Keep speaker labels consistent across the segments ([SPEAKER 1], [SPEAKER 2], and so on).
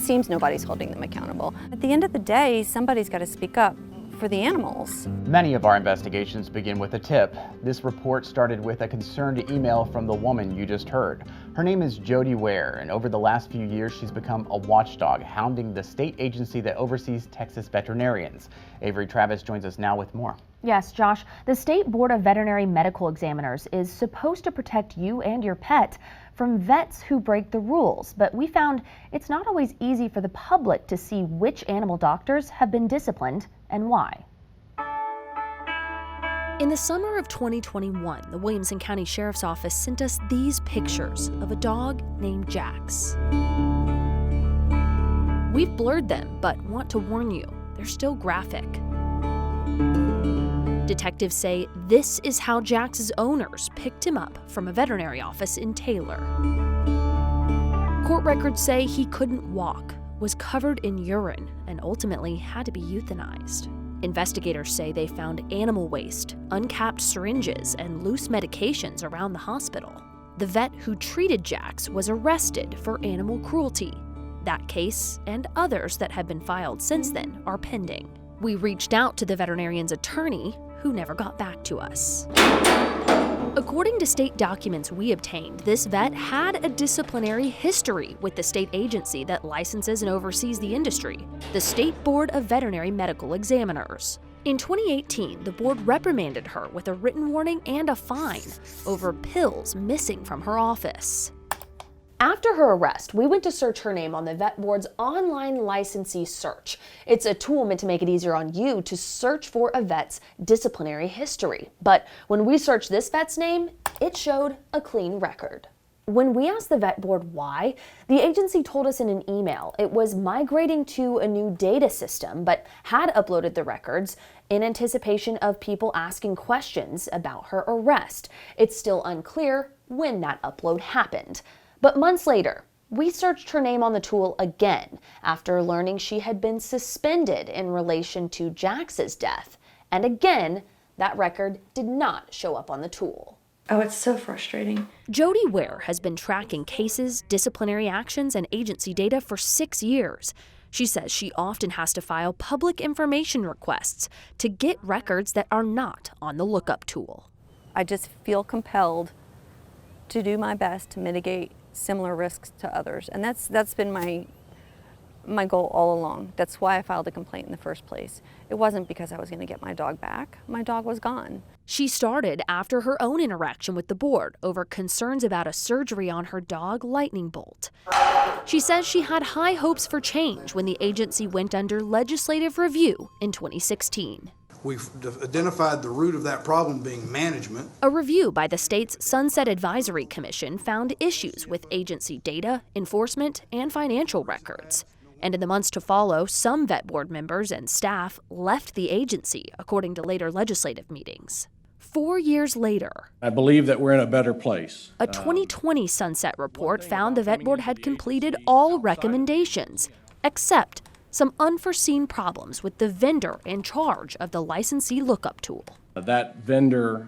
[SPEAKER 1] seems nobody's holding them accountable. At the end of the day, somebody's got to speak up for the animals.
[SPEAKER 2] Many of our investigations begin with a tip. This report started with a concerned email from the woman you just heard. Her name is Jody Ware, and over the last few years, she's become a watchdog, hounding the state agency that oversees Texas veterinarians. Avery Travis joins us now with more.
[SPEAKER 3] Yes, Josh, the State Board of Veterinary Medical Examiners is supposed to protect you and your pet from vets who break the rules, but we found it's not always easy for the public to see which animal doctors have been disciplined and why.
[SPEAKER 4] In the summer of 2021, the Williamson County Sheriff's Office sent us these pictures of a dog named Jax. We've blurred them, but want to warn you, they're still graphic. Detectives say this is how Jax's owners picked him up from a veterinary office in Taylor. Court records say he couldn't walk, was covered in urine, and ultimately had to be euthanized. Investigators say they found animal waste, uncapped syringes, and loose medications around the hospital. The vet who treated Jax was arrested for animal cruelty. That case, and others that have been filed since then, are pending. We reached out to the veterinarian's attorney, who never got back to us. According to state documents we obtained, this vet had a disciplinary history with the state agency that licenses and oversees the industry, the State Board of Veterinary Medical Examiners. In 2018, the board reprimanded her with a written warning and a fine over pills missing from her office.
[SPEAKER 3] After her arrest, we went to search her name on the Vet Board's online licensee search. It's a tool meant to make it easier on you to search for a vet's disciplinary history. But when we searched this vet's name, it showed a clean record. When we asked the Vet Board why, the agency told us in an email it was migrating to a new data system, but had uploaded the records in anticipation of people asking questions about her arrest. It's still unclear when that upload happened. But months later, we searched her name on the tool again after learning she had been suspended in relation to Jax's death. And again, that record did not show up on the tool.
[SPEAKER 5] Oh, it's so frustrating.
[SPEAKER 4] Jody Ware has been tracking cases, disciplinary actions, and agency data for 6 years. She says she often has to file public information requests to get records that are not on the lookup tool.
[SPEAKER 1] I just feel compelled to do my best to mitigate similar risks to others. And that's been my goal all along. That's why I filed a complaint in the first place. It wasn't because I was going to get my dog back. My dog was gone.
[SPEAKER 4] She started after her own interaction with the board over concerns about a surgery on her dog, Lightning Bolt. She says she had high hopes for change when the agency went under legislative review in 2016.
[SPEAKER 6] We've identified the root of that problem being management.
[SPEAKER 4] A review by the state's Sunset Advisory Commission found issues with agency data, enforcement, and financial records. And in the months to follow, some vet board members and staff left the agency, according to later legislative meetings. 4 years later,
[SPEAKER 7] I believe that we're in a better place.
[SPEAKER 4] A 2020 Sunset report found the vet board had completed all recommendations, except some unforeseen problems with the vendor in charge of the licensee lookup tool.
[SPEAKER 7] That vendor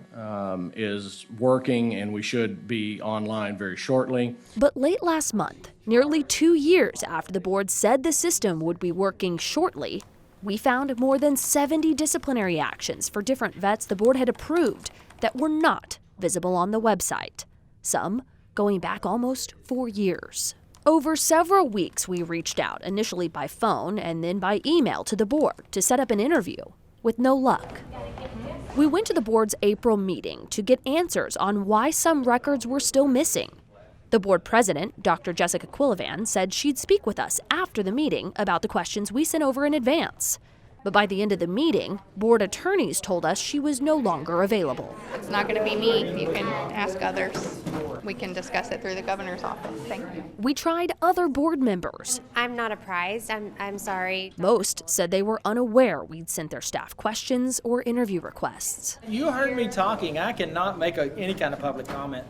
[SPEAKER 7] is working, and we should be online very shortly.
[SPEAKER 4] But late last month, nearly 2 years after the board said the system would be working shortly, we found more than 70 disciplinary actions for different vets the board had approved that were not visible on the website, some going back almost 4 years. Over several weeks, we reached out, initially by phone and then by email to the board to set up an interview, with no luck. We went to the board's April meeting to get answers on why some records were still missing. The board president, Dr. Jessica Quillivan, said she'd speak with us after the meeting about the questions we sent over in advance. But by the end of the meeting, board attorneys told us she was no longer available.
[SPEAKER 8] It's not going to be me. You can ask others. We can discuss it through the governor's office. Thank you.
[SPEAKER 4] We tried other board members.
[SPEAKER 9] I'm not apprised. I'm sorry.
[SPEAKER 4] Most said they were unaware we'd sent their staff questions or interview requests.
[SPEAKER 10] You heard me talking. I cannot make any kind of public comment.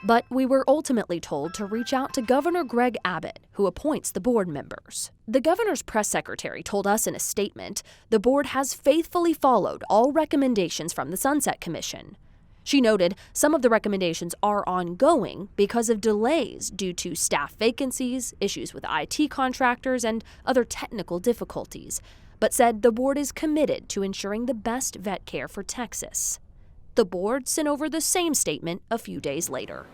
[SPEAKER 4] But we were ultimately told to reach out to Governor Greg Abbott, who appoints the board members. The governor's press secretary told us in a statement the board has faithfully followed all recommendations from the Sunset Commission. She noted some of the recommendations are ongoing because of delays due to staff vacancies, issues with IT contractors, and other technical difficulties, but said the board is committed to ensuring the best vet care for Texas. The board sent over the same statement a few days later.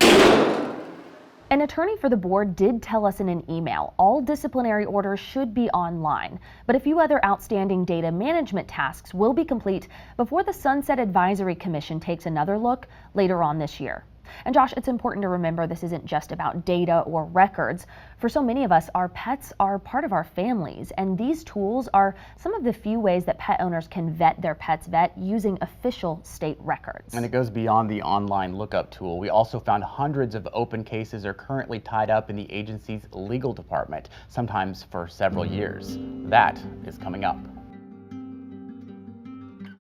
[SPEAKER 3] An attorney for the board did tell us in an email all disciplinary orders should be online, but a few other outstanding data management tasks will be complete before the Sunset Advisory Commission takes another look later on this year. And Josh, it's important to remember this isn't just about data or records. For so many of us, our pets are part of our families, and these tools are some of the few ways that pet owners can vet their pet's vet using official state records.
[SPEAKER 2] And it goes beyond the online lookup tool. We also found hundreds of open cases are currently tied up in the agency's legal department, sometimes for several years. That is coming up.